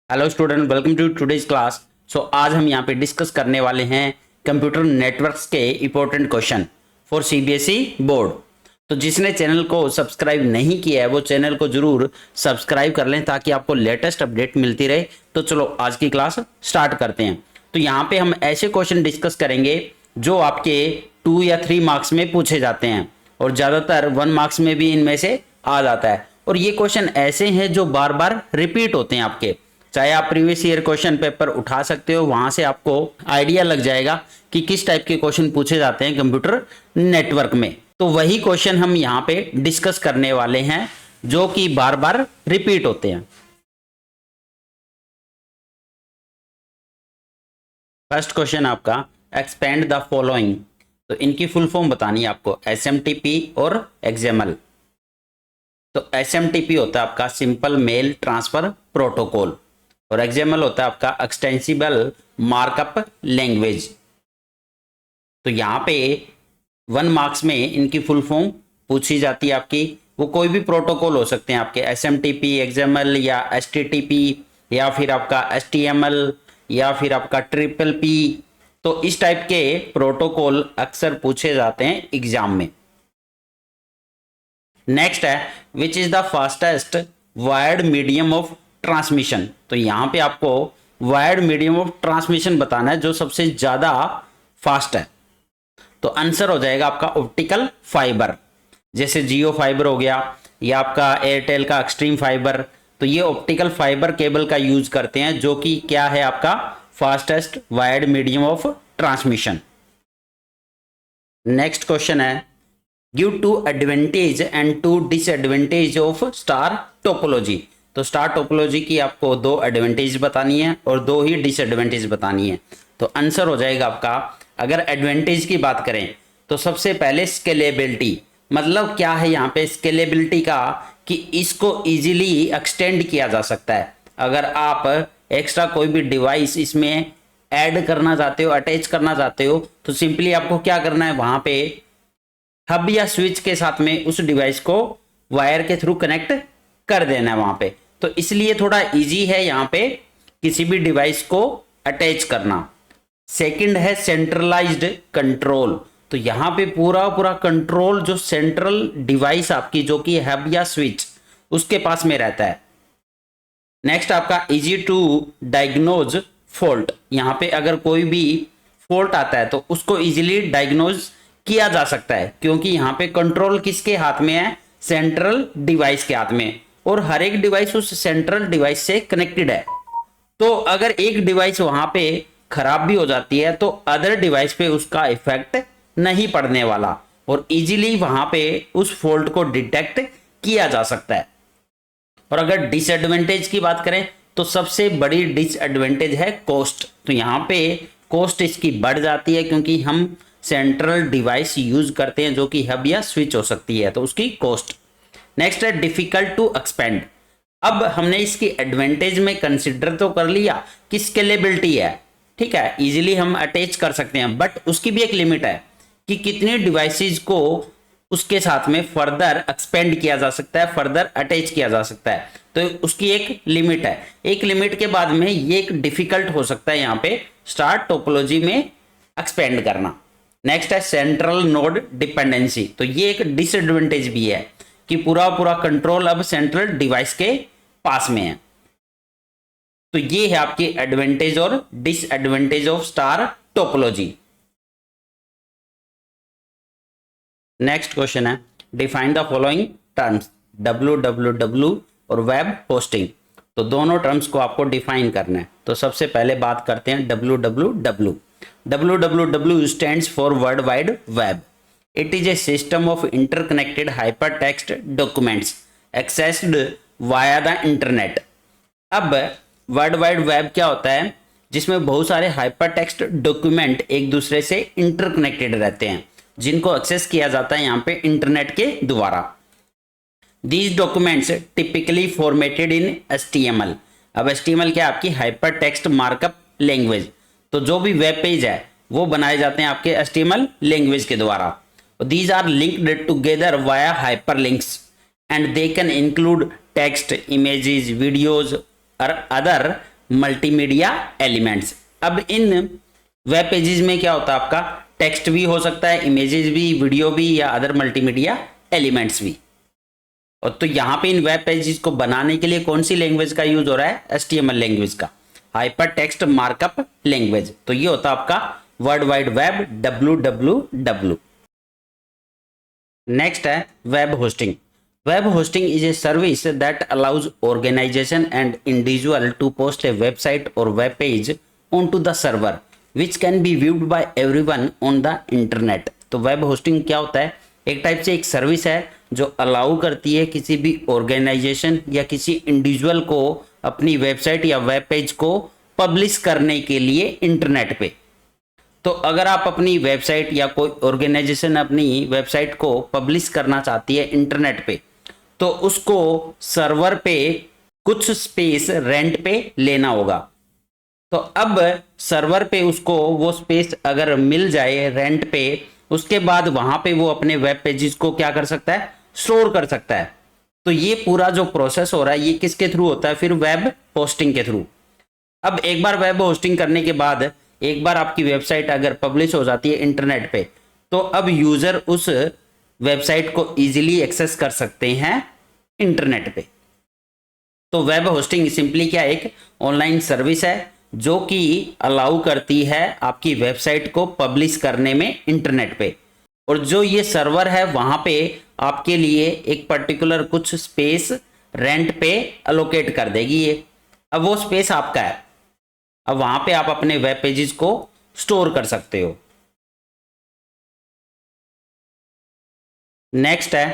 Hello student, welcome to today's class. आज हम यहाँ पे डिस्कस करने वाले हैं कंप्यूटर नेटवर्क्स के important question for CBSE board. तो जिसने चैनल को सब्सक्राइब नहीं किया है वो चैनल को जरूर सब्सक्राइब कर लें ताकि आपको लेटेस्ट अपडेट मिलती रहे। तो चलो आज की क्लास स्टार्ट करते हैं। तो यहाँ पे हम ऐसे क्वेश्चन डिस्कस करेंगे जो आपके 2 या 3 मार्क्स में पूछे जाते हैं और ज़्यादातर 1 मार्क्स में भी इनमें से आ जाता है। और ये क्वेश्चन ऐसे हैं जो बार बार रिपीट होते हैं आपके, चाहे आप प्रीवियस ईयर क्वेश्चन पेपर उठा सकते हो, वहां से आपको आइडिया लग जाएगा कि किस टाइप के क्वेश्चन पूछे जाते हैं कंप्यूटर नेटवर्क में। तो वही क्वेश्चन हम यहाँ पे डिस्कस करने वाले हैं जो कि बार बार रिपीट होते हैं। फर्स्ट क्वेश्चन आपका एक्सपेंड द फॉलोइंग, तो इनकी फुल फॉर्म बतानी है आपको, एसएमटीपी और एक्सएमएल। तो एसएमटीपी होता है आपका सिंपल मेल ट्रांसफर प्रोटोकॉल और एक्सएमएल होता है आपका एक्सटेंसिबल मार्कअप लैंग्वेज। तो यहाँ पे 1 मार्क्स में इनकी फुल फॉर्म पूछी जाती है आपकी। वो कोई भी प्रोटोकॉल हो सकते हैं आपके, एसएमटीपी, एक्सएमएल या एचटीटीपी या फिर आपका एचटीएमएल या फिर आपका ट्रिपल पी। तो इस टाइप के प्रोटोकॉल अक्सर पूछे जाते हैं एग्जाम में। नेक्स्ट है which is the fastest wired medium of transmission. तो यहां पे आपको वायर्ड मीडियम ऑफ ट्रांसमिशन बताना है जो सबसे ज्यादा फास्ट है। तो आंसर हो जाएगा आपका ऑप्टिकल फाइबर, जैसे जियो फाइबर हो गया या आपका एयरटेल का एक्सट्रीम फाइबर। तो ये ऑप्टिकल फाइबर केबल का यूज करते हैं जो कि क्या है आपका fastest wired medium of transmission. Next question है give 2 advantage and 2 disadvantage of star topology. तो स्टार टोपोलॉजी की आपको 2 एडवांटेज बतानी है और 2 ही डिसएडवांटेज बतानी है। तो आंसर हो जाएगा आपका, अगर एडवांटेज की बात करें तो सबसे पहले स्केलेबिलिटी। मतलब क्या है यहाँ पे स्केलेबिलिटी का, कि इसको इजीली एक्सटेंड किया जा सकता है। अगर आप एक्स्ट्रा कोई भी डिवाइस इसमें ऐड करना चाहते हो, अटैच करना चाहते हो, तो सिंपली आपको क्या करना है, वहां पे हब या स्विच के साथ में उस डिवाइस को वायर के थ्रू कनेक्ट कर देना है वहां पे। तो इसलिए थोड़ा इजी है यहाँ पे किसी भी डिवाइस को अटैच करना। सेकंड है सेंट्रलाइज्ड कंट्रोल। तो यहाँ पे पूरा पूरा कंट्रोल जो सेंट्रल डिवाइस आपकी जो कि हब या स्विच उसके पास में रहता है। नेक्स्ट आपका इजी टू डायग्नोज फॉल्ट। यहाँ पे अगर कोई भी फॉल्ट आता है तो उसको इजीली डायग्नोज किया जा सकता है क्योंकि यहाँ पे कंट्रोल किसके हाथ में है, सेंट्रल डिवाइस के हाथ में, और हर एक डिवाइस उस सेंट्रल डिवाइस से कनेक्टेड है। तो अगर एक डिवाइस वहां पे खराब भी हो जाती है तो अदर डिवाइस पे उसका इफेक्ट नहीं पड़ने वाला और इजीली वहां पे उस फॉल्ट को डिटेक्ट किया जा सकता है। और अगर डिसएडवांटेज की बात करें तो सबसे बड़ी डिसएडवांटेज है कॉस्ट। तो यहाँ पे कॉस्ट इसकी बढ़ जाती है क्योंकि हम सेंट्रल डिवाइस यूज करते हैं जो कि हब या स्विच हो सकती है, तो उसकी कॉस्ट। नेक्स्ट है डिफिकल्ट टू एक्सपेंड। अब हमने इसकी एडवांटेज में कंसिडर तो कर लिया कि स्केलेबिलिटी है, ठीक है, इजीली हम अटैच कर सकते हैं, बट उसकी भी एक लिमिट है कि कितने डिवाइसेस को उसके साथ में फर्दर एक्सपेंड किया जा सकता है, फर्दर अटैच किया जा सकता है। तो उसकी एक लिमिट है, एक लिमिट के बाद में ये एक डिफिकल्ट हो सकता है यहाँ पे स्टार टोपोलॉजी में एक्सपेंड करना। नेक्स्ट है सेंट्रल नोड डिपेंडेंसी। तो ये एक डिसएडवांटेज भी है कि पूरा पूरा कंट्रोल अब सेंट्रल डिवाइस के पास में है। तो ये है आपकी एडवांटेज और disadvantage of star topology. Next question है define the following terms, www और वेब होस्टिंग। तो दोनों टर्म्स को आपको डिफाइन करना है। तो सबसे पहले बात करते हैं www। www stands for World Wide Web. It is a system of interconnected hypertext documents accessed via the internet. अब वर्ल्ड वाइड वेब क्या होता है, जिसमें बहुत सारे हाइपरटेक्स्ट डॉक्यूमेंट एक दूसरे से इंटरकनेक्टेड रहते हैं जिनको एक्सेस किया जाता है यहाँ पे इंटरनेट के द्वारा। These documents typically formatted in HTML. अब HTML क्या, आपकी हाइपरटेक्स्ट मार्कअप लैंग्वेज। तो जो भी वेब पेज है वो बनाए जाते हैं आपके HTML लैंग्वेज के द्वारा। These are linked together via hyperlinks and they can include text, images, videos or other multimedia elements. अब इन वेब पेजेस में क्या होता है आपका, टेक्स्ट भी हो सकता है, इमेजेस भी, वीडियो भी, या अदर मल्टीमीडिया एलिमेंट्स भी। और तो यहाँ पे इन वेब पेजेस को बनाने के लिए कौन सी लैंग्वेज का यूज हो रहा है, HTML लैंग्वेज का, हाइपर टेक्स्ट मार्कअप लैंग्वेज। तो ये होता है आपका world wide web, WWW। Next है web hosting. Web hosting is a service that allows organization and individual to post a website और web page on to the server which can be viewed by everyone on the internet. तो web hosting क्या होता है, एक type से एक service है जो अलाउ करती है किसी भी ऑर्गेनाइजेशन या किसी इंडिविजुअल को अपनी वेबसाइट या वेब पेज को पब्लिश करने के लिए इंटरनेट पे। तो अगर आप अपनी वेबसाइट या कोई ऑर्गेनाइजेशन अपनी वेबसाइट को पब्लिश करना चाहती है इंटरनेट पे, तो उसको सर्वर पे कुछ स्पेस रेंट पे लेना होगा। तो अब सर्वर पे उसको वो स्पेस अगर मिल जाए रेंट पे, उसके बाद वहां पे वो अपने वेब पेजेस को क्या कर सकता है, स्टोर कर सकता है। तो ये पूरा जो प्रोसेस हो रहा है ये किसके थ्रू होता है, फिर वेब होस्टिंग के थ्रू। अब एक बार वेब होस्टिंग करने के बाद एक बार आपकी वेबसाइट अगर पब्लिश हो जाती है इंटरनेट पे, तो अब यूजर उस वेबसाइट को इजीली एक्सेस कर सकते हैं इंटरनेट पे। तो वेब होस्टिंग सिंपली क्या, एक ऑनलाइन सर्विस है जो कि अलाउ करती है आपकी वेबसाइट को पब्लिश करने में इंटरनेट पे। और जो ये सर्वर है वहां पे आपके लिए एक पर्टिकुलर कुछ स्पेस रेंट पे अलोकेट कर देगी ये। अब वो स्पेस आपका है, अब वहां पे आप अपने वेब पेजेस को स्टोर कर सकते हो। नेक्स्ट है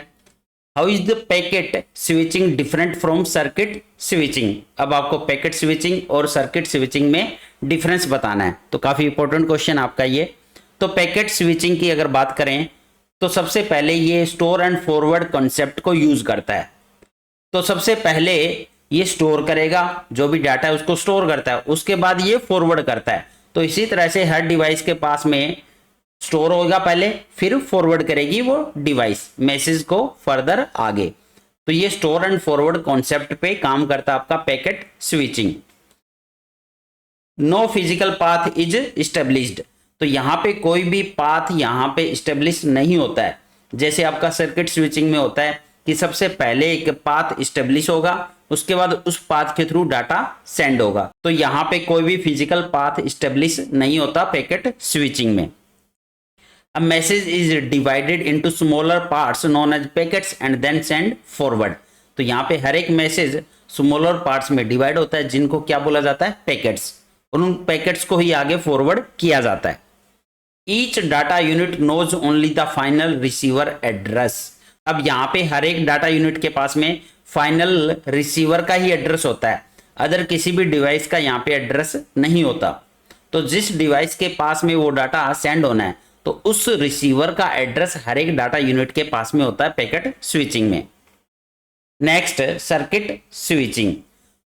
how is the packet switching different from circuit switching. अब आपको पैकेट स्विचिंग और सर्किट स्विचिंग में डिफरेंस बताना है, तो काफी इंपॉर्टेंट क्वेश्चन आपका ये। तो पैकेट स्विचिंग की अगर बात करें तो सबसे पहले ये स्टोर एंड फॉरवर्ड कॉन्सेप्ट को यूज करता है। तो सबसे पहले ये स्टोर करेगा, जो भी डाटा है उसको स्टोर करता है, उसके बाद ये फॉरवर्ड करता है। तो इसी तरह से हर डिवाइस के पास में स्टोर होगा पहले, फिर फॉरवर्ड करेगी वो डिवाइस मैसेज को फर्दर आगे। तो ये स्टोर एंड फॉरवर्ड कॉन्सेप्ट पे काम करता है आपका packet switching. No physical path is established. तो यहां पे कोई भी पाथ यहां पे एस्टेब्लिश नहीं होता है, जैसे आपका सर्किट स्विचिंग में होता है कि सबसे पहले एक पाथ एस्टेब्लिश होगा, उसके बाद उस पाथ के थ्रू डाटा सेंड होगा। तो यहां पे कोई भी फिजिकल पाथ एस्टेब्लिश नहीं होता पैकेट स्विचिंग में। A message is divided into smaller parts known as packets and then send forward। तो यहाँ पे हर एक मैसेज स्मॉलर पार्ट्स में डिवाइड होता है जिनको क्या बोला जाता है, पैकेट्स, और उन पैकेट्स को ही आगे फॉरवर्ड किया जाता है। Each data unit knows only the final receiver address. अब यहाँ पे हर एक डाटा यूनिट के पास में फाइनल रिसीवर का ही एड्रेस होता है, अदर किसी भी डिवाइस का यहाँ पे एड्रेस नहीं होता। तो जिस डिवाइस के पास में वो डाटा सेंड होना है तो उस रिसीवर का एड्रेस हर एक डाटा यूनिट के पास में होता है पैकेट स्विचिंग में। Next circuit switching.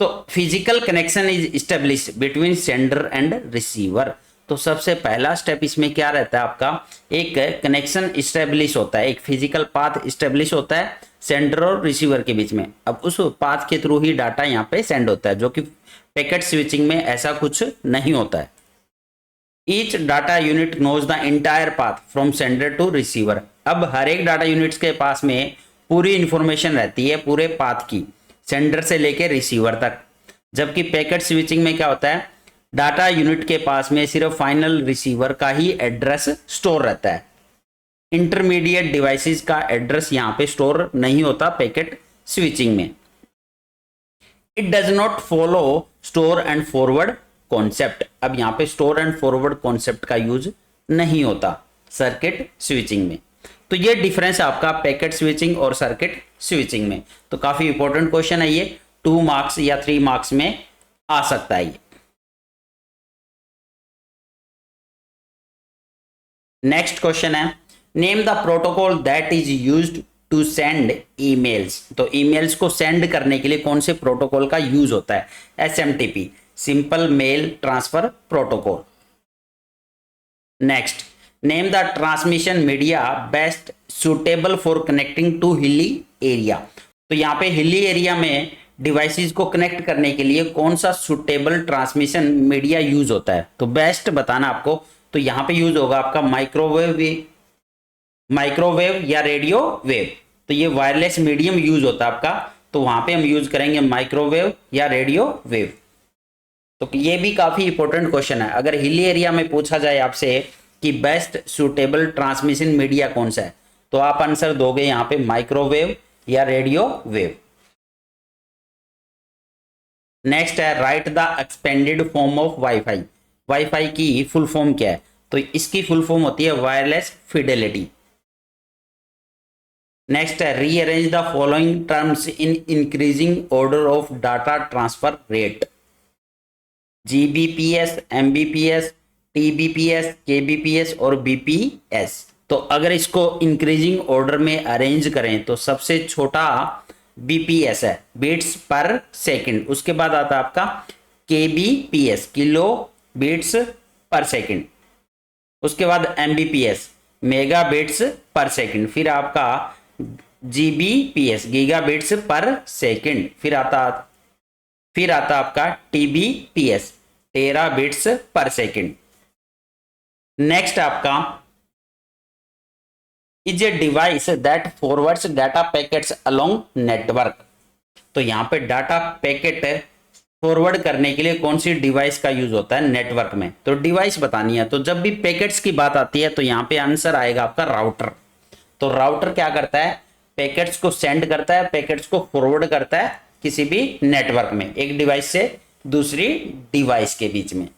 तो physical connection is establish between sender and receiver. तो सबसे पहला स्टेप इसमें क्या रहता है आपका, एक कनेक्शन एस्टेब्लिश होता है, एक फिजिकल पाथ एस्टेब्लिश होता है सेंडर और रिसीवर के बीच में। अब उस पाथ के थ्रू ही डाटा यहाँ पे सेंड होता है, जो कि पैकेट स्विचिंग में ऐसा कुछ नहीं होता है। Each data unit knows the entire path from sender to receiver. अब हर एक डाटा यूनिट्स के पास में पूरी इंफॉर्मेशन रहती है पूरे पाथ की, सेंडर से लेकर रिसीवर तक। जबकि पैकेट स्विचिंग में क्या होता है, डाटा यूनिट के पास में सिर्फ फाइनल रिसीवर का ही एड्रेस स्टोर रहता है, इंटरमीडिएट डिवाइसेस का एड्रेस यहाँ पे स्टोर नहीं होता पैकेट स्विचिंग में। It does not follow store and forward concept. अब यहाँ पे स्टोर एंड फॉरवर्ड कॉन्सेप्ट का यूज नहीं होता सर्किट स्विचिंग में। तो ये डिफरेंस है आपका पैकेट स्विचिंग और सर्किट स्विचिंग में। तो काफी इंपॉर्टेंट क्वेश्चन है ये, 2 मार्क्स या 3 मार्क्स में आ सकता है ये। नेक्स्ट क्वेश्चन है name the protocol that is used to send emails. तो ईमेल्स को सेंड करने के लिए कौन से प्रोटोकॉल का यूज होता है, SMTP, simple mail transfer protocol. Next name the transmission media best suitable for connecting to hilly area. तो यहाँ पे हिली एरिया में डिवाइसेस को कनेक्ट करने के लिए कौन सा सुटेबल ट्रांसमिशन मीडिया यूज होता है, तो बेस्ट बताना आपको। तो यहाँ पे यूज होगा आपका माइक्रोवेव या रेडियो वेव। तो ये वायरलेस मीडियम यूज होता है आपका, तो वहां पे हम यूज करेंगे माइक्रोवेव या रेडियो वेव। तो ये भी काफी इंपॉर्टेंट क्वेश्चन है। अगर हिली एरिया में पूछा जाए आपसे कि बेस्ट सुटेबल ट्रांसमिशन मीडिया कौन सा है, तो आप आंसर दोगे यहाँ पे माइक्रोवेव या रेडियो वेव। नेक्स्ट है write the expanded form of WiFi. WiFi की फुल फॉर्म क्या है, तो इसकी फुल फॉर्म होती है वायरलेस फिडेलिटी। नेक्स्ट है rearrange the following terms in increasing order of data transfer rate. Gbps, Mbps, Tbps, Kbps और बीपीएस। तो अगर इसको इंक्रीजिंग ऑर्डर में अरेंज करें तो सबसे छोटा बीपीएस है, बीट्स पर सेकंड। उसके बाद आता है आपका केबीपीएस, किलो बीट्स पर सेकंड। उसके बाद एमबीपीएस, मेगा बिट्स पर सेकंड। फिर आपका जीबीपीएस, गीगा बिट्स पर सेकंड। फिर आता आपका टीबीपीएस, टेरा बिट्स पर सेकंड। नेक्स्ट आपका is a device that forwards data packets along network. तो यहां पे डाटा पैकेट फॉरवर्ड करने के लिए कौन सी डिवाइस का यूज होता है नेटवर्क में, तो डिवाइस बतानी है। तो जब भी पैकेट्स की बात आती है तो यहां पे आंसर आएगा आपका राउटर। तो राउटर क्या करता है, पैकेट्स को सेंड करता है, पैकेट्स को फॉरवर्ड करता है किसी भी नेटवर्क में, एक डिवाइस से दूसरी डिवाइस के बीच में।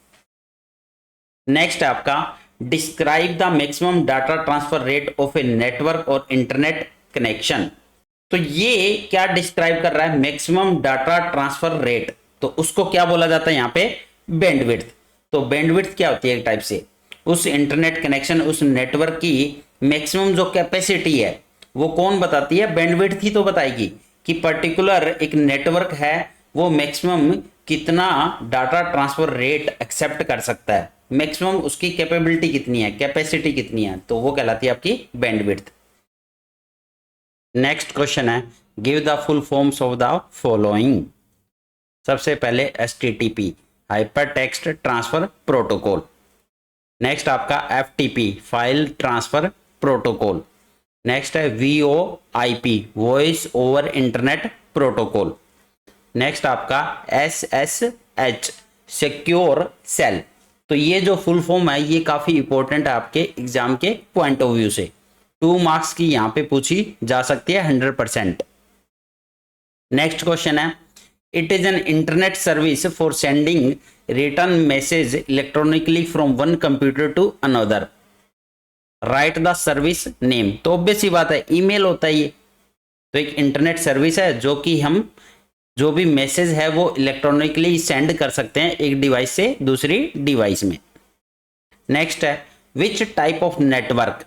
नेक्स्ट आपका describe the maximum data transfer rate of A network और इंटरनेट कनेक्शन। तो ये क्या डिस्क्राइब कर रहा है, मैक्सिमम डाटा ट्रांसफर रेट। तो उसको क्या बोला जाता है यहाँ पे, बैंडविड्थ। तो बैंडविड्थ क्या होती है, एक टाइप से उस इंटरनेट कनेक्शन, उस नेटवर्क की मैक्सिमम जो कैपेसिटी है वो कौन बताती है, बैंडविड्थ ही तो बताएगी कि पर्टिकुलर एक नेटवर्क है वो मैक्सिमम कितना डाटा ट्रांसफर रेट एक्सेप्ट कर सकता है, मैक्सिमम उसकी कैपेबिलिटी कितनी है, कैपेसिटी कितनी है, तो वो कहलाती है आपकी बैंडविड्थ। नेक्स्ट क्वेश्चन है give the full forms of the following. सबसे पहले HTTP, hyper text transfer protocol. Next आपका FTP, file transfer protocol. Next है VoIP, voice over internet protocol. Next आपका SSH, सिक्योर सेल। तो ये जो फुल फॉर्म है ये काफी इंपॉर्टेंट है आपके एग्जाम के पॉइंट ऑफ व्यू से, 2 मार्क्स की यहां पे पूछी जा सकती है 100%। नेक्स्ट क्वेश्चन है it is an internet service for sending return message electronically from one computer to another, write the service name. तो ऑब्वियस सी बात है ईमेल होता है ये। तो एक इंटरनेट सर्विस है जो कि हम जो भी मैसेज है वो इलेक्ट्रॉनिकली सेंड कर सकते हैं एक डिवाइस से दूसरी डिवाइस में। नेक्स्ट है which type of network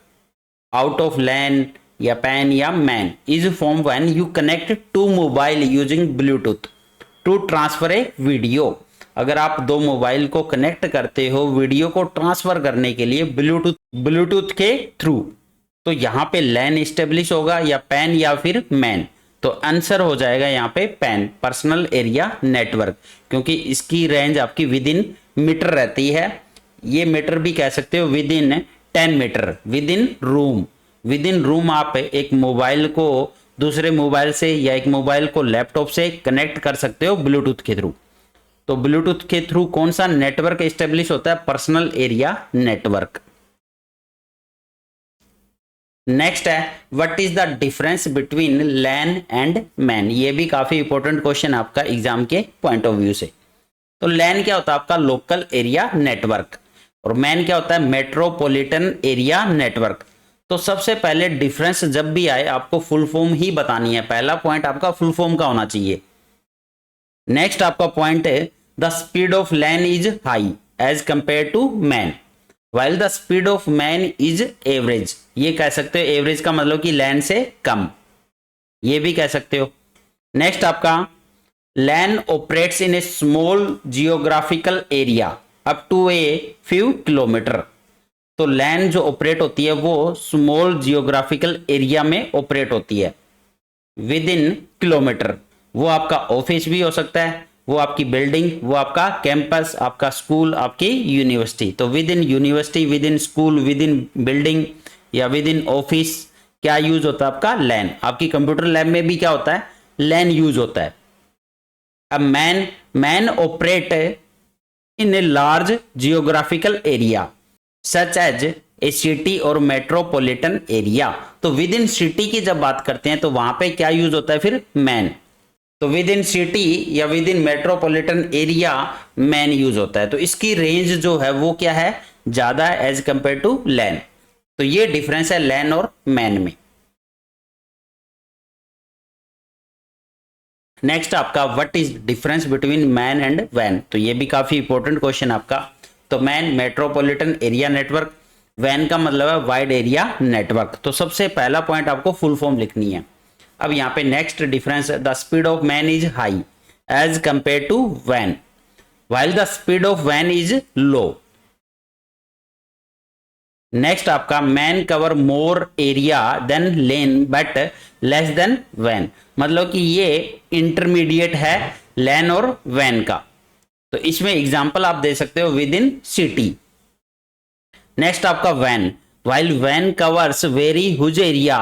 out of LAN या पैन या MAN is form when you connect to mobile using Bluetooth to transfer a video. अगर आप दो मोबाइल को कनेक्ट करते हो वीडियो को ट्रांसफर करने के लिए ब्लूटूथ के थ्रू, तो यहां पे लैन इस्टेब्लिश होगा या पैन या फिर मैन। तो आंसर हो जाएगा यहाँ पे पैन, पर्सनल एरिया नेटवर्क, क्योंकि इसकी रेंज आपकी विद इन मीटर रहती है। ये मीटर भी कह सकते हो within 10 metre, within room. Within room आप एक मोबाइल को दूसरे मोबाइल से या एक मोबाइल को लैपटॉप से कनेक्ट कर सकते हो ब्लूटूथ के थ्रू। तो ब्लूटूथ के थ्रू कौन सा नेटवर्क एस्टेब्लिश होता है, पर्सनल एरिया नेटवर्क। नेक्स्ट है what is the difference between LAN and MAN. ये भी काफी इंपॉर्टेंट क्वेश्चन आपका एग्जाम के पॉइंट ऑफ व्यू से। तो लैन क्या होता है आपका लोकल एरिया नेटवर्क, और मैन क्या होता है मेट्रोपॉलिटन एरिया नेटवर्क। तो सबसे पहले डिफरेंस जब भी आए आपको फुल फॉर्म ही बतानी है, पहला पॉइंट आपका फुल फॉर्म का होना चाहिए। नेक्स्ट आपका पॉइंट है the speed of LAN is high as compare to MAN while the speed of man is average। ये कह सकते हो एवरेज का मतलब कि लैन से कम, ये भी कह सकते हो। नेक्स्ट आपका LAN operates in a small geographical area up to a few kilometre. तो लैन जो ऑपरेट होती है वो स्मॉल जियोग्राफिकल एरिया में ऑपरेट होती है विद इन किलोमीटर। वो आपका ऑफिस भी हो सकता है, वो आपकी बिल्डिंग, वो आपका कैंपस, आपका स्कूल, आपकी यूनिवर्सिटी। तो with in university, with in school, with in building या विद इन ऑफिस क्या यूज होता है आपका? लैन। आपकी कंप्यूटर लैब में भी क्या होता है? लैन यूज होता है। अब MAN operate in a large geographical area such as a city और मेट्रोपॉलिटन एरिया। तो विद इन सिटी की जब बात करते हैं तो वहां पे क्या यूज होता है फिर? मैन। तो विद इन सिटी या with in metropolitan area man use होता है। तो इसकी रेंज जो है वो क्या है? ज्यादा है एज कंपेयर टू लैन। तो ये डिफरेंस है लैन और मैन में। नेक्स्ट आपका what is difference between MAN and वैन। तो ये भी काफी इंपॉर्टेंट क्वेश्चन आपका। तो मैन मेट्रोपॉलिटन एरिया नेटवर्क, वैन का मतलब है वाइड एरिया नेटवर्क। तो सबसे पहला पॉइंट आपको फुल फॉर्म लिखनी है। अब यहाँ पे next difference, the speed of MAN is high as compare to वैन while the speed of van is low। Next आपका MAN cover more area than LAN but less than वैन, मतलब कि ये इंटरमीडिएट है लैन और वैन का। तो इसमें एग्जांपल आप दे सकते हो विद इन सिटी। नेक्स्ट आपका वैन, while वैन covers very huge area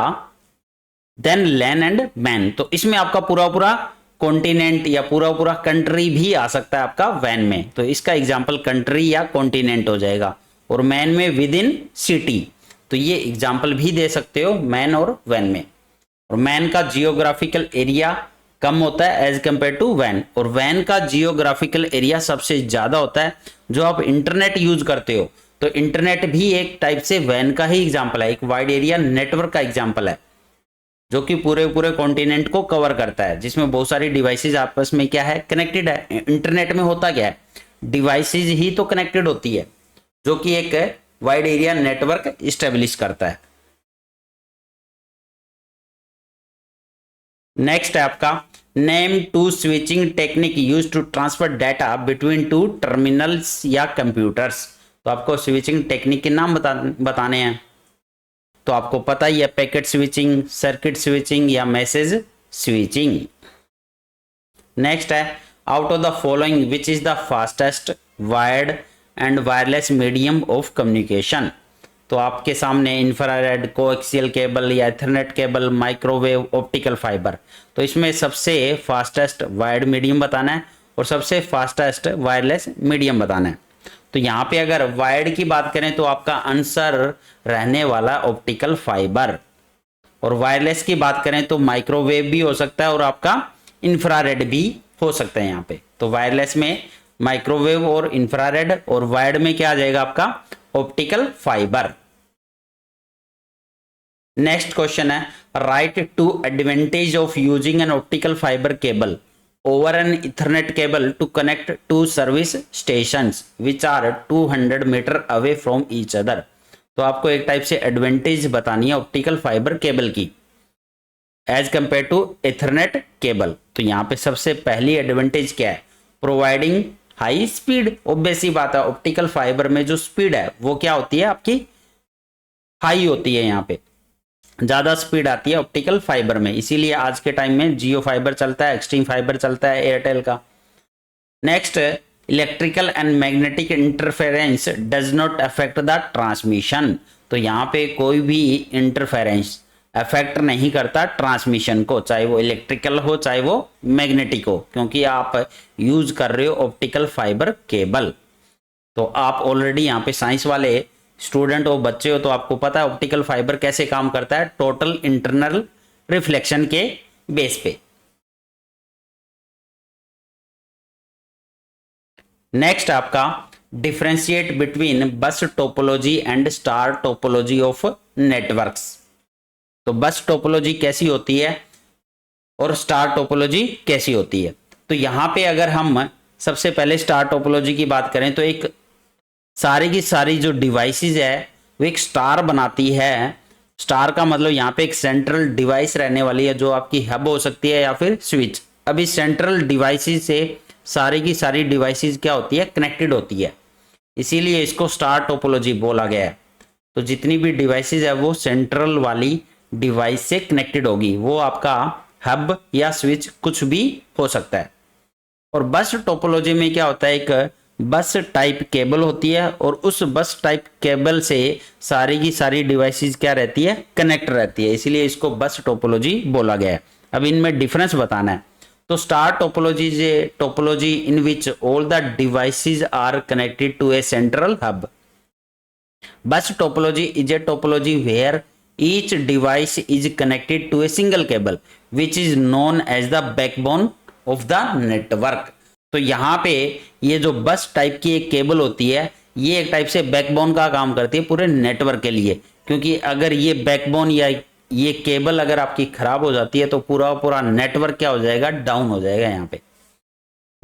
than LAN and MAN. तो इसमें आपका पूरा पूरा कॉन्टिनेंट या पूरा पूरा कंट्री भी आ सकता है आपका वैन में। तो इसका एग्जांपल कंट्री या कॉन्टिनेंट हो जाएगा। और मैन में विद इन सिटी। तो ये एग्जांपल भी दे सकते हो मैन और वैन में। और मैन का जियोग्राफिकल एरिया कम होता है एज कंपेयर टू वैन, और वैन का जियोग्राफिकल एरिया सबसे ज्यादा होता है। जो आप इंटरनेट यूज करते हो तो इंटरनेट भी एक टाइप से वैन का ही एग्जाम्पल है, एक वाइड एरिया नेटवर्क का एग्जाम्पल है, जो कि पूरे पूरे कॉन्टिनेंट को कवर करता है, जिसमें बहुत सारी डिवाइसेज आपस में क्या है? कनेक्टेड है। इंटरनेट में होता क्या है? डिवाइसेज ही तो कनेक्टेड होती है, जो कि एक वाइड एरिया नेटवर्क इस्टेब्लिश करता है। नेक्स्ट है आपका name two switching technique use to transfer data between two terminals या कंप्यूटर्स। तो आपको स्विचिंग टेक्निक के नाम बताने हैं। तो आपको पता ही है, पैकेट स्विचिंग, सर्किट स्विचिंग या मैसेज स्विचिंग। नेक्स्ट है out of the following which is the fastest wired and wireless medium of communication. तो आपके सामने इंफ्रारेड, कोएक्सियल केबल या Ethernet cable, microwave, optical fibre. तो इसमें सबसे फास्टेस्ट वायर्ड मीडियम बताना है और सबसे फास्टेस्ट वायरलेस मीडियम बताना है। तो यहाँ पे अगर वायर्ड की बात करें तो आपका आंसर रहने वाला ऑप्टिकल फाइबर, और वायरलेस की बात करें तो माइक्रोवेव भी हो सकता है और आपका इंफ्रारेड भी हो सकता है यहाँ पे। तो वायरलेस में माइक्रोवेव और इंफ्रारेड, और वायर्ड में क्या आ जाएगा आपका? Optical fibre. नेक्स्ट क्वेश्चन है write two advantage of using an optical fibre cable over an Ethernet cable to connect two service stations which are 200 metre away from each other। तो आपको एक टाइप से एडवांटेज बतानी है optical fibre cable की as compare to Ethernet cable. तो यहाँ पे सबसे पहली एडवांटेज क्या है? Providing high speed. ऑब्वियस सी बात है, ऑप्टिकल फाइबर में जो स्पीड है वो क्या होती है? आपकी हाई होती है, यहाँ पे ज्यादा स्पीड आती है ऑप्टिकल फाइबर में। इसीलिए आज के टाइम में जियो फाइबर चलता है, एक्सट्रीम फाइबर चलता है एयरटेल का। Next, electrical and magnetic interference does not affect the transmission. तो यहाँ पे कोई भी इंटरफेरेंस अफेक्ट नहीं करता ट्रांसमिशन को, चाहे वो इलेक्ट्रिकल हो चाहे वो मैग्नेटिक हो, क्योंकि आप यूज कर रहे हो ऑप्टिकल फाइबर केबल। तो आप ऑलरेडी यहाँ पे साइंस वाले स्टूडेंट हो, बच्चे हो, तो आपको पता है ऑप्टिकल फाइबर कैसे काम करता है, टोटल इंटरनल रिफ्लेक्शन के बेस पे। नेक्स्ट आपका डिफरेंशिएट बिटवीन बस topology and star topology of networks. तो बस टोपोलॉजी कैसी होती है और स्टार टोपोलॉजी कैसी होती है। तो यहां पे अगर हम सबसे पहले स्टार टोपोलॉजी की बात करें तो एक सारी की सारी जो डिवाइसेस है वो एक स्टार बनाती है। स्टार का मतलब यहाँ पे एक सेंट्रल डिवाइस रहने वाली है, जो आपकी हब हो सकती है या फिर स्विच। अब इस सेंट्रल डिवाइसेस से सारी की सारी डिवाइसेस क्या होती है? कनेक्टेड होती है, इसीलिए इसको स्टार टोपोलॉजी बोला गया है। तो जितनी भी डिवाइसेस है वो सेंट्रल वाली डिवाइस से कनेक्टेड होगी, वो आपका हब या स्विच कुछ भी हो सकता है। और बस टोपोलॉजी में क्या होता है, एक बस टाइप केबल होती है और उस बस टाइप केबल से सारी की सारी डिवाइसेस क्या रहती है, कनेक्ट रहती है, इसीलिए इसको बस टोपोलॉजी बोला गया है। अब इनमें डिफरेंस बताना है। तो star topology is a topology in which all the devices are connected to a central hub. Bus topology is a topology where each device is connected to a single cable which is known as the backbone of the network। तो यहाँ पे ये जो बस type की एक cable होती है, ये एक टाइप से बैकबोन का काम करती है पूरे नेटवर्क के लिए, क्योंकि अगर ये बैकबोन या ये केबल अगर आपकी खराब हो जाती है तो पूरा पूरा नेटवर्क क्या हो जाएगा, डाउन हो जाएगा यहाँ पे।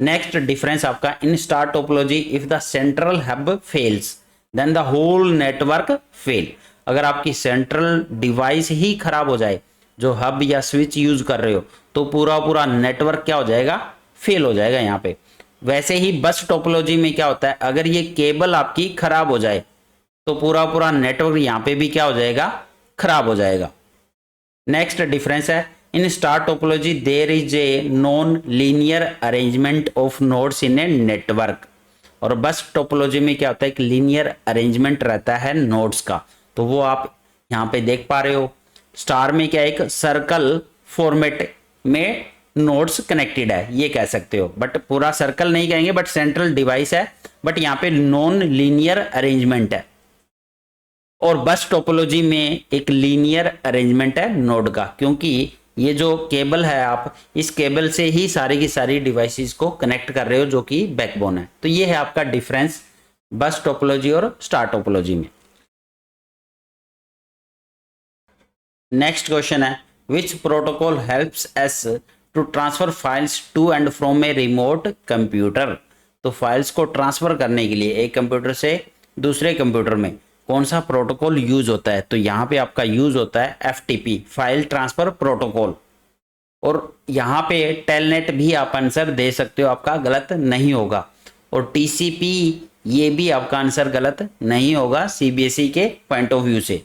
नेक्स्ट डिफरेंस आपका, in star topology if the central hub fails then the whole network fail. अगर आपकी सेंट्रल डिवाइस ही खराब हो जाए, जो हब या स्विच यूज कर रहे हो, तो पूरा पूरा नेटवर्क क्या हो जाएगा, फेल हो जाएगा यहाँ पे। वैसे ही बस टोपोलॉजी में क्या होता है, अगर ये केबल आपकी खराब हो जाए तो पूरा पूरा नेटवर्क यहाँ पे भी क्या हो जाएगा, खराब हो जाएगा। नेक्स्ट डिफरेंस है, in star topology there is a non linear arrangement of nodes in a network. और बस टोपोलॉजी में क्या होता है, एक लीनियर अरेंजमेंट रहता है नोड्स का, तो वो आप यहाँ पे देख पा रहे हो। स्टार में क्या, एक सर्कल फॉर्मेट में नोड्स कनेक्टेड है, ये कह सकते हो, बट पूरा सर्कल नहीं कहेंगे, बट सेंट्रल डिवाइस है, बट यहाँ पे नॉन लीनियर अरेंजमेंट है। और बस टोपोलॉजी में एक लीनियर अरेंजमेंट है नोड का, क्योंकि ये जो केबल है, आप इस केबल से ही सारी की सारी डिवाइसेस को कनेक्ट कर रहे हो, जो कि बैकबोन है। तो ये है आपका डिफरेंस बस टोपोलॉजी और स्टार टोपोलॉजी में। नेक्स्ट क्वेश्चन है, which protocol helps us to transfer files to and from a remote computer. तो फाइल्स को ट्रांसफर करने के लिए एक कंप्यूटर से दूसरे कंप्यूटर में कौन सा प्रोटोकॉल यूज होता है, तो यहाँ पे आपका यूज होता है FTP, फाइल ट्रांसफर प्रोटोकॉल। और यहाँ पे टेलनेट भी आप आंसर दे सकते हो, आपका गलत नहीं होगा। और TCP ये भी आपका आंसर गलत नहीं होगा CBSE के पॉइंट ऑफ व्यू से।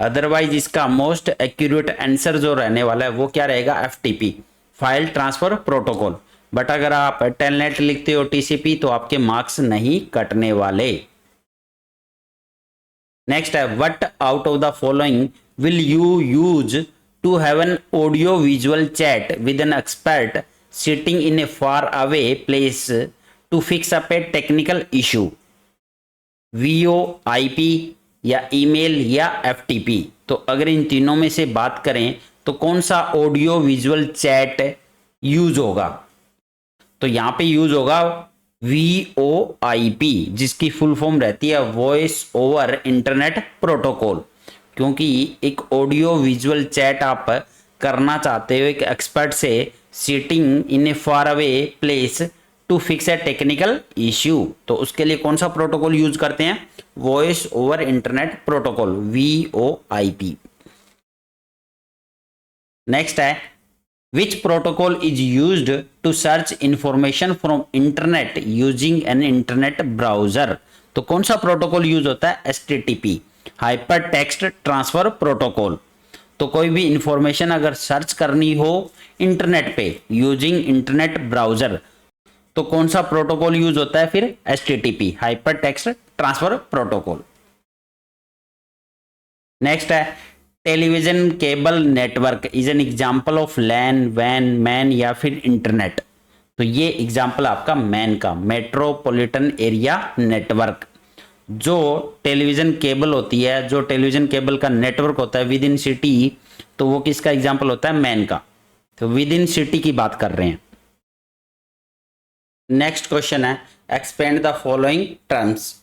अदरवाइज इसका मोस्ट एक्यूरेट आंसर जो रहने वाला है वो क्या रहेगा, FTP, file transfer protocol. But अगर आप टेलनेट लिखते हो TCP तो आपके मार्क्स नहीं कटने वाले। नेक्स्ट है, what out of the following will you use to have an audio visual chat with an expert sitting in a far away place to fix up a technical issue, VoIP या email या FTP। तो अगर इन तीनों में से बात करें तो कौन सा ऑडियो विजुअल चैट यूज होगा, तो यहां पे यूज होगा VoIP, जिसकी फुल फॉर्म रहती है वॉइस ओवर इंटरनेट प्रोटोकॉल। क्योंकि एक ऑडियो विजुअल चैट आप करना चाहते हो एक एक्सपर्ट से sitting in a far away place to fix a technical issue, तो उसके लिए कौन सा प्रोटोकॉल यूज करते हैं, voice over internet protocol, VoIP। Next है, which protocol is used to search information from internet using an internet browser। तो कौन सा प्रोटोकॉल यूज होता है, HTTP, hyper text transfer protocol. तो कोई भी इंफॉर्मेशन अगर सर्च करनी हो इंटरनेट पे यूजिंग इंटरनेट ब्राउजर, तो कौन सा प्रोटोकॉल यूज होता है फिर, HTTP, hyper text transfer protocol. Next है, television cable network is an example of LAN, वैन, मैन या फिर इंटरनेट। तो ये एग्जाम्पल आपका मैन का, मेट्रोपॉलिटन एरिया नेटवर्क। जो टेलीविजन केबल होती है, जो टेलीविजन केबल का नेटवर्क होता है विद इन सिटी, तो वो किसका एग्जाम्पल होता है, मैन का। तो विद इन सिटी की बात कर रहे हैं। नेक्स्ट क्वेश्चन है, expand the following terms,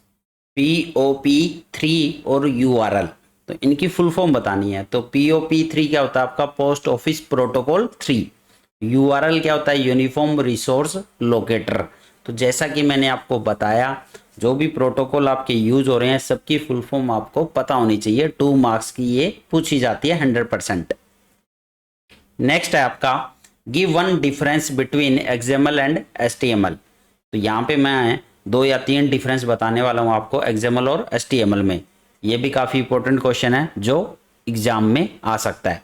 POP3 और URL। तो इनकी फुल फॉर्म बतानी है। तो POP3 क्या होता है आपका, पोस्ट ऑफिस प्रोटोकॉल 3। URL क्या होता है, यूनिफॉर्म रिसोर्स लोकेटर। तो जैसा कि मैंने आपको बताया, जो भी प्रोटोकॉल आपके यूज हो रहे हैं सबकी फुल फॉर्म आपको पता होनी चाहिए। 2 मार्क्स की ये पूछी जाती है 100%। नेक्स्ट है आपका, give one difference between XML and HTML। तो यहाँ पे मैं 2 या 3 डिफरेंस बताने वाला हूँ आपको XML और HTML में। ये भी काफ़ी इंपॉर्टेंट क्वेश्चन है जो एग्जाम में आ सकता है।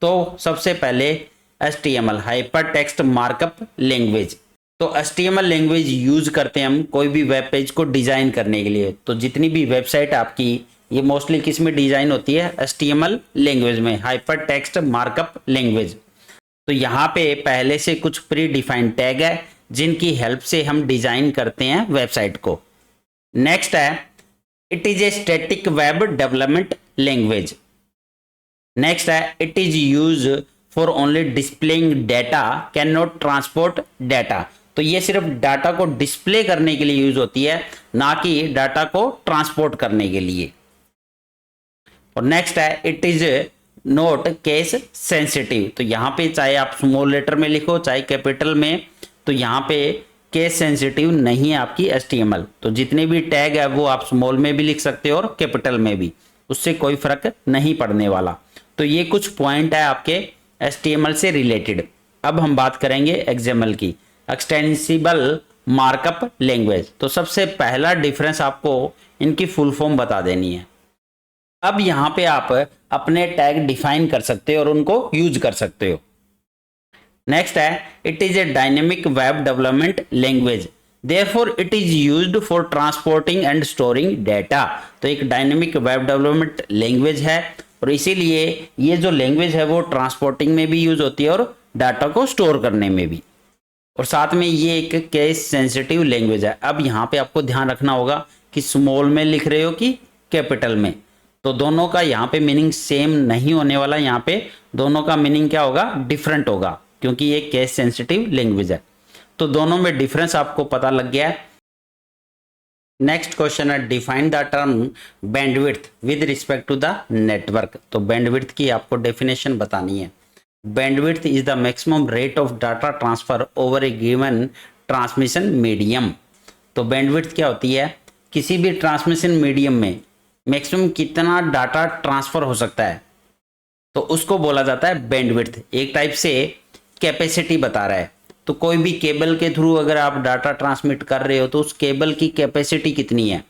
तो सबसे पहले HTML hyper text markup language. तो HTML लैंग्वेज यूज करते हैं हम कोई भी वेब पेज को डिजाइन करने के लिए। तो जितनी भी वेबसाइट आपकी ये मोस्टली किस में डिजाइन होती है, HTML लैंग्वेज में, हाइपर टेक्स्ट मार्कअप लैंग्वेज। तो यहाँ पे पहले से कुछ प्री डिफाइंड टैग है जिनकी हेल्प से हम डिजाइन करते हैं वेबसाइट को। नेक्स्ट है it is a static web development language. Next है it is use for only displaying data, can not transport data. तो ये सिर्फ डाटा को डिस्प्ले करने के लिए यूज होती है, ना कि डाटा को ट्रांसपोर्ट करने के लिए। और नेक्स्ट है it is note case sensitive. तो यहाँ पे चाहे आप स्मॉल लेटर में लिखो चाहे कैपिटल में, तो यहाँ पे केस सेंसिटिव नहीं है आपकी HTML। तो जितने भी टैग है वो आप स्मॉल में भी लिख सकते हो और कैपिटल में भी, उससे कोई फर्क नहीं पड़ने वाला। तो ये कुछ पॉइंट है आपके HTML से रिलेटेड। अब हम बात करेंगे XML की, एक्सटेंसिबल मार्कअप लैंग्वेज। तो सबसे पहला डिफरेंस आपको इनकी फुल फॉर्म बता देनी है। अब यहाँ पे आप अपने टैग डिफाइन कर सकते हो और उनको यूज कर सकते हो। नेक्स्ट है it is A dynamic web development language, therefore it is used for transporting and storing data. तो एक डायनेमिक वेब डेवलपमेंट लैंग्वेज है और इसीलिए ये जो लैंग्वेज है वो ट्रांसपोर्टिंग में भी यूज होती है और डाटा को स्टोर करने में भी। और साथ में ये एक केस सेंसिटिव लैंग्वेज है। अब यहाँ पे आपको ध्यान रखना होगा कि स्मॉल में लिख रहे हो कि कैपिटल में, तो दोनों का यहाँ पे मीनिंग सेम नहीं होने वाला। यहाँ पे दोनों का मीनिंग क्या होगा, डिफरेंट होगा, क्योंकि ये केस सेंसिटिव लैंग्वेज है। तो दोनों में डिफरेंस आपको पता लग गया है। नेक्स्ट क्वेश्चन है define the term bandwidth with respect to the network. तो बैंडविड्थ की आपको डेफिनेशन बतानी है। Bandwidth is the maximum rate of data transfer over a given transmission medium. तो बैंडविड्थ क्या होती है, किसी भी ट्रांसमिशन मीडियम में मैक्सिमम कितना डाटा ट्रांसफर हो सकता है, तो उसको बोला जाता है बैंडविड्थ। एक टाइप से कैपेसिटी बता रहा है। तो कोई भी केबल के थ्रू अगर आप डाटा ट्रांसमिट कर रहे हो तो उस केबल की कैपेसिटी कितनी है,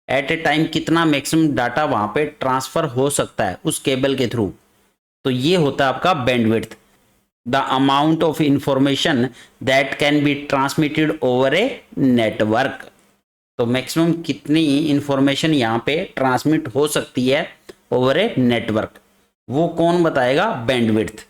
एट ए टाइम कितना मैक्सिमम डाटा वहां पे ट्रांसफर हो सकता है उस केबल के थ्रू। तो ये होता है आपका bandwidth, the amount of information that can be transmitted over a network. तो मैक्सिमम कितनी इंफॉर्मेशन यहाँ पे ट्रांसमिट हो सकती है ओवर ए नेटवर्क, वो कौन बताएगा, बैंडविड्थ।